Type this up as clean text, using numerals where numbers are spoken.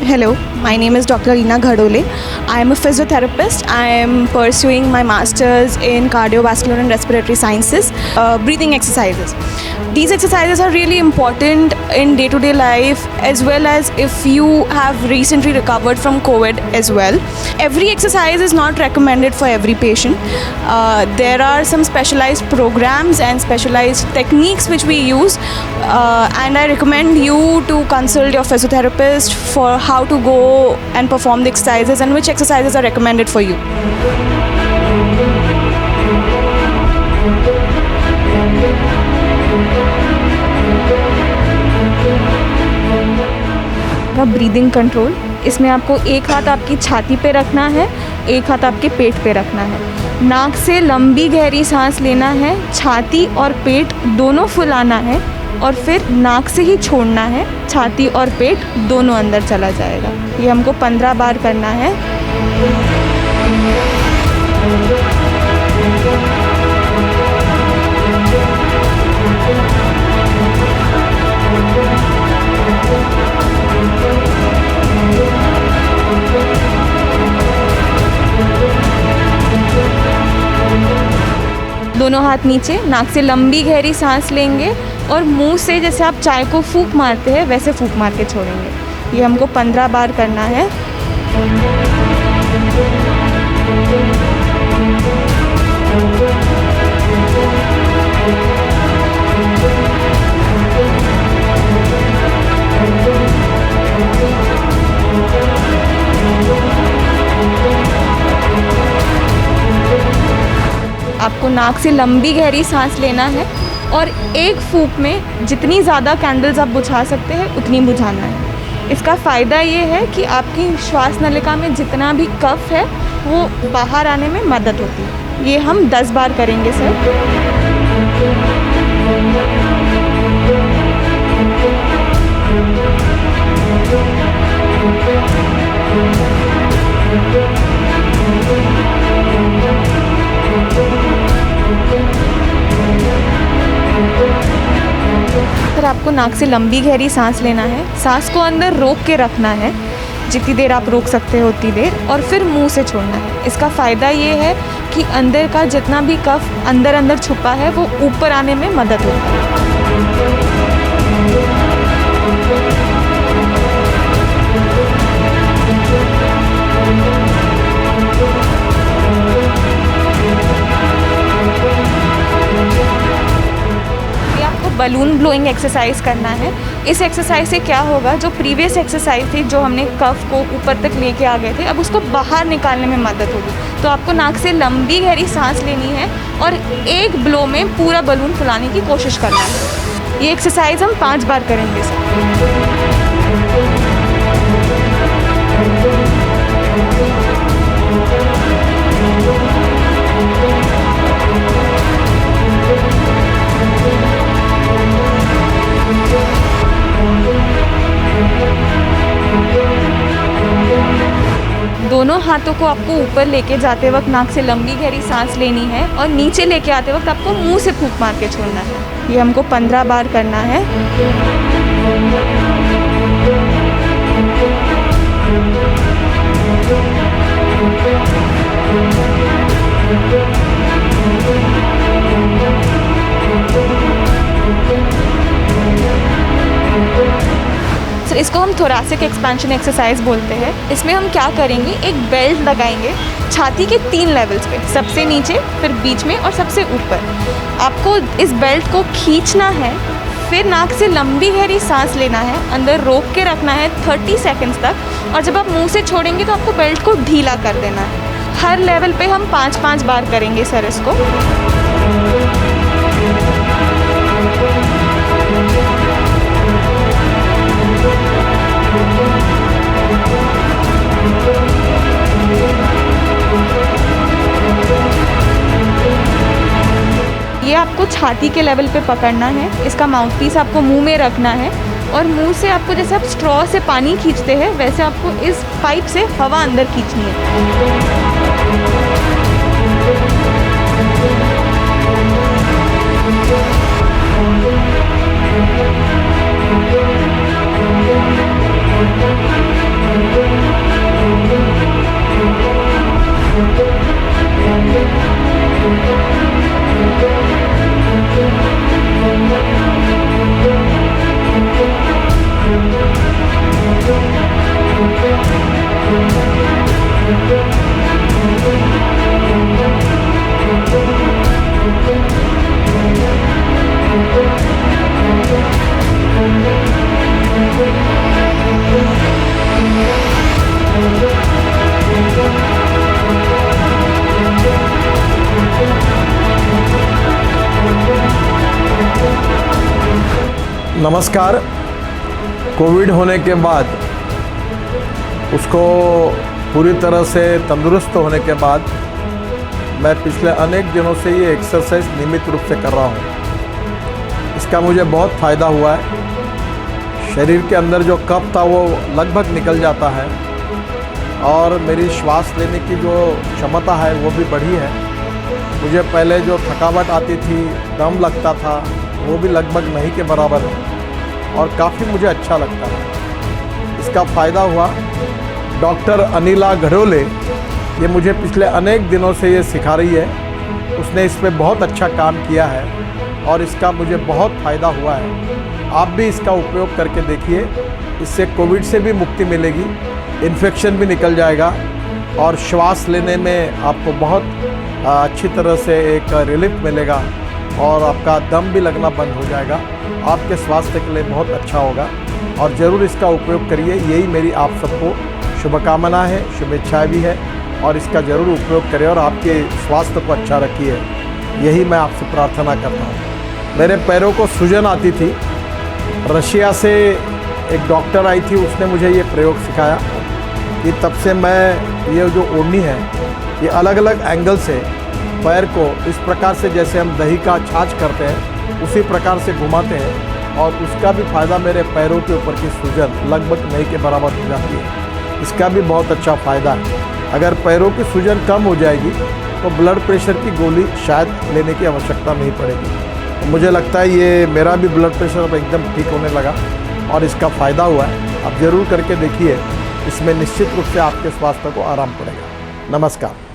Hello, my name is Dr. Reena Ghadole. I am a physiotherapist. I am pursuing my master's in cardiovascular and respiratory sciences, breathing exercises. These exercises are really important in day-to-day life, as well as if you have recently recovered from COVID as well. Every exercise is not recommended for every patient. There are some specialized programs and specialized techniques which we use, and I recommend you to consult your physiotherapist for how to go and perform the exercises and which exercises are recommended for you. Breathing control, इसमें आपको एक हाथ आपकी छाती पे रखना है, एक हाथ आपके पेट पे रखना है। नाक से लंबी गहरी सांस लेना है, छाती और पेट दोनों फुलाना है और फिर नाक से ही छोड़ना है, छाती और पेट दोनों अंदर चला जाएगा। ये हमको 15 बार करना है। दोनों हाथ नीचे, नाक से लंबी गहरी सांस लेंगे और मुंह से जैसे आप चाय को फूंक मारते हैं वैसे फूंक मार के छोड़ेंगे। ये हमको 15 बार करना है। आपको नाक से लंबी गहरी सांस लेना है और एक फूंक में जितनी ज़्यादा कैंडल्स आप बुझा सकते हैं उतनी बुझाना है। इसका फ़ायदा ये है कि आपकी श्वास नलिका में जितना भी कफ है वो बाहर आने में मदद होती है। ये हम 10 बार करेंगे सर। फिर आपको नाक से लंबी गहरी सांस लेना है, सांस को अंदर रोक के रखना है, जितनी देर आप रोक सकते हो उतनी देर, और फिर मुंह से छोड़ना है। इसका फ़ायदा ये है कि अंदर का जितना भी कफ अंदर छुपा है वो ऊपर आने में मदद होती है। बलून ब्लोइंग एक्सरसाइज करना है। इस एक्सरसाइज से क्या होगा, जो प्रीवियस एक्सरसाइज थी जो हमने कफ को ऊपर तक लेके आ गए थे, अब उसको बाहर निकालने में मदद होगी। तो आपको नाक से लंबी गहरी सांस लेनी है और एक ब्लो में पूरा बलून फुलाने की कोशिश करना है। ये एक्सरसाइज हम 5 बार करेंगे सर। दोनों हाथों को आपको ऊपर लेके जाते वक्त नाक से लंबी गहरी सांस लेनी है और नीचे लेके आते वक्त आपको मुंह से फूंक मार के छोड़ना है। ये हमको 15 बार करना है। तो इसको हम थोरैसिक एक्सपेंशन एक्सरसाइज बोलते हैं। इसमें हम क्या करेंगे, एक बेल्ट लगाएंगे छाती के 3 लेवल्स पे, सबसे नीचे, फिर बीच में और सबसे ऊपर। आपको इस बेल्ट को खींचना है, फिर नाक से लंबी गहरी सांस लेना है, अंदर रोक के रखना है 30 सेकंड्स तक और जब आप मुंह से छोड़ेंगे तो आपको बेल्ट को ढीला कर देना है। हर लेवल पे हम 5-5 बार करेंगे सर इसको। ये आपको छाती के लेवल पे पकड़ना है, इसका माउथपीस आपको मुंह में रखना है और मुंह से आपको जैसे आप स्ट्रॉ से पानी खींचते हैं वैसे आपको इस पाइप से हवा अंदर खींचनी है। नमस्कार। कोविड होने के बाद उसको पूरी तरह से तंदुरुस्त होने के बाद मैं पिछले अनेक दिनों से ये एक्सरसाइज नियमित रूप से कर रहा हूँ। इसका मुझे बहुत फ़ायदा हुआ है। शरीर के अंदर जो कफ था वो लगभग निकल जाता है और मेरी श्वास लेने की जो क्षमता है वो भी बढ़ी है। मुझे पहले जो थकावट आती थी, दम लगता था, वो भी लगभग नहीं के बराबर है और काफ़ी मुझे अच्छा लगता है। इसका फ़ायदा हुआ। डॉक्टर अनिला घड़ोले ये मुझे पिछले अनेक दिनों से ये सिखा रही है। उसने इस पे बहुत अच्छा काम किया है और इसका मुझे बहुत फ़ायदा हुआ है। आप भी इसका उपयोग करके देखिए। इससे कोविड से भी मुक्ति मिलेगी, इन्फेक्शन भी निकल जाएगा और श्वास लेने में आपको बहुत अच्छी तरह से एक रिलीफ मिलेगा और आपका दम भी लगना बंद हो जाएगा। आपके स्वास्थ्य के लिए बहुत अच्छा होगा और ज़रूर इसका उपयोग करिए। यही मेरी आप सबको शुभकामना है, शुभेच्छाएं भी है और इसका ज़रूर उपयोग करें और आपके स्वास्थ्य को अच्छा रखिए। यही मैं आपसे प्रार्थना करता हूँ। मेरे पैरों को सूजन आती थी। रशिया से एक डॉक्टर आई थी, उसने मुझे ये प्रयोग सिखाया कि तब से मैं ये जो ओढ़नी है ये अलग अलग एंगल से पैर को इस प्रकार से जैसे हम दही का छाछ करते हैं उसी प्रकार से घुमाते हैं और उसका भी फ़ायदा मेरे पैरों के ऊपर की सूजन लगभग नहीं के बराबर हो जाती है। इसका भी बहुत अच्छा फ़ायदा है। अगर पैरों की सूजन कम हो जाएगी तो ब्लड प्रेशर की गोली शायद लेने की आवश्यकता नहीं पड़ेगी। मुझे लगता है ये मेरा भी ब्लड प्रेशर अब एकदम ठीक होने लगा और इसका फ़ायदा हुआ है। आप ज़रूर करके देखिए, इसमें निश्चित रूप से आपके स्वास्थ्य को आराम पड़ेगा। नमस्कार।